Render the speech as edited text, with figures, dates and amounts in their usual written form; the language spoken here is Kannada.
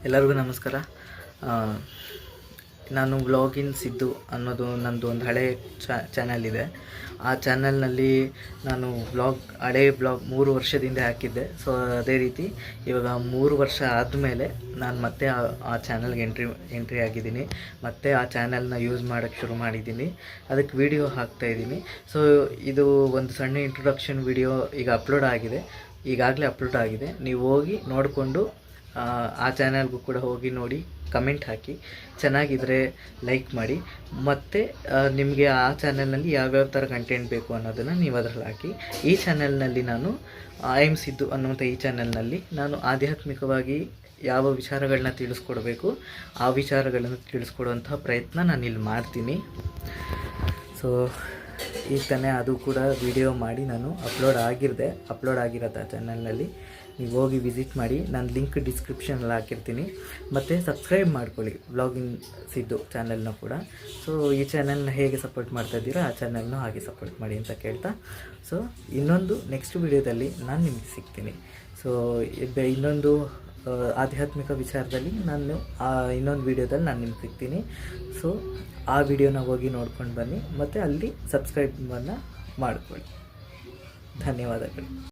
ಎಲ್ಲರಿಗೂ ನಮಸ್ಕಾರ. ಆ, ನಾನು ವ್ಲಾಗಿನ್ ಸಿದ್ದು ಅನ್ನೋದು ನಂದು ಒಂದು ಹಳೆ ಚಾನಲ್ ಇದೆ. ಆ ಚಾನಲ್ನಲ್ಲಿ ನಾನು ಹಳೆ ವ್ಲಾಗ್ 3 ವರ್ಷದಿಂದ ಹಾಕಿದ್ದೆ. ಸೊ ಅದೇ ರೀತಿ ಇವಾಗ 3 ವರ್ಷ ಆದಮೇಲೆ ನಾನು ಮತ್ತೆ ಆ ಚಾನಲ್ಗೆ ಎಂಟ್ರಿ ಆಗಿದ್ದೀನಿ. ಮತ್ತು ಆ ಚಾನಲ್ನ ಯೂಸ್ ಮಾಡೋಕ್ಕೆ ಶುರು ಮಾಡಿದ್ದೀನಿ. ಅದಕ್ಕೆ ವಿಡಿಯೋ ಹಾಕ್ತಾಯಿದ್ದೀನಿ. ಸೊ ಇದು ಒಂದು ಸಣ್ಣ ಇಂಟ್ರೊಡಕ್ಷನ್ ವಿಡಿಯೋ ಈಗಾಗಲೇ ಅಪ್ಲೋಡ್ ಆಗಿದೆ. ನೀವು ಹೋಗಿ ನೋಡಿಕೊಂಡು ಆ ಚಾನಲ್ಗೂ ಕೂಡ ಹೋಗಿ ನೋಡಿ, ಕಮೆಂಟ್ ಹಾಕಿ, ಚೆನ್ನಾಗಿದ್ದರೆ ಲೈಕ್ ಮಾಡಿ. ಮತ್ತು ನಿಮಗೆ ಆ ಚಾನಲ್ನಲ್ಲಿ ಯಾವ್ಯಾವ ಥರ ಕಂಟೆಂಟ್ ಬೇಕು ಅನ್ನೋದನ್ನು ನೀವು ಅದರಲ್ಲಿ ಹಾಕಿ. ಈ ಚಾನಲ್ನಲ್ಲಿ ನಾನು ಐಎಮ್ ಸಿದ್ದು ಅನ್ನುವಂಥ ಈ ಚಾನಲ್ನಲ್ಲಿ ನಾನು ಆಧ್ಯಾತ್ಮಿಕವಾಗಿ ಯಾವ ವಿಚಾರಗಳನ್ನ ತಿಳಿಸ್ಕೊಡ್ಬೇಕು ಆ ವಿಚಾರಗಳನ್ನು ತಿಳಿಸ್ಕೊಡುವಂಥ ಪ್ರಯತ್ನ ನಾನು ಇಲ್ಲಿ ಮಾಡ್ತೀನಿ. ಸೊ ಈಗ ತಾನೇ ಅದು ಕೂಡ ವಿಡಿಯೋ ಮಾಡಿ ನಾನು ಅಪ್ಲೋಡ್ ಆಗಿರೋದು ಆ ಚಾನಲ್ನಲ್ಲಿ. ನೀವು ಹೋಗಿ ವಿಸಿಟ್ ಮಾಡಿ. ನಾನು ಲಿಂಕ್ ಡಿಸ್ಕ್ರಿಪ್ಷನಲ್ಲಿ ಹಾಕಿರ್ತೀನಿ. ಮತ್ತು ಸಬ್ಸ್ಕ್ರೈಬ್ ಮಾಡ್ಕೊಳ್ಳಿ ವ್ಲಾಗಿಂಗ್ ಸಿದ್ದು ಚಾನಲ್ನ ಕೂಡ. ಸೊ ಈ ಚಾನಲ್ನ ಹೇಗೆ ಸಪೋರ್ಟ್ ಮಾಡ್ತಾ ಇದ್ದೀರಾ ಆ ಚಾನಲ್ನ ಹಾಗೆ ಸಪೋರ್ಟ್ ಮಾಡಿ ಅಂತ ಕೇಳ್ತಾ, ಸೊ ಇನ್ನೊಂದು ನೆಕ್ಸ್ಟ್ ವಿಡಿಯೋದಲ್ಲಿ ನಾನು ನಿಮಗೆ ಸಿಗ್ತೀನಿ. ಸೊ ಇನ್ನೊಂದು ಆಧ್ಯಾತ್ಮಿಕ ವಿಚಾರದಲ್ಲಿ ನಾನು ಇನ್ನೊಂದು ವಿಡಿಯೋದಲ್ಲಿ ನಾನು ನಿಮ್ಗೆ ಸಿಗ್ತೀನಿ. ಸೊ ಆ ವಿಡಿಯೋನ ಹೋಗಿ ನೋಡ್ಕೊಂಡು ಬನ್ನಿ ಮತ್ತು ಅಲ್ಲಿ ಸಬ್ಸ್ಕ್ರೈಬನ್ನು ಮಾಡ್ಕೊಳ್ಳಿ. ಧನ್ಯವಾದಗಳು.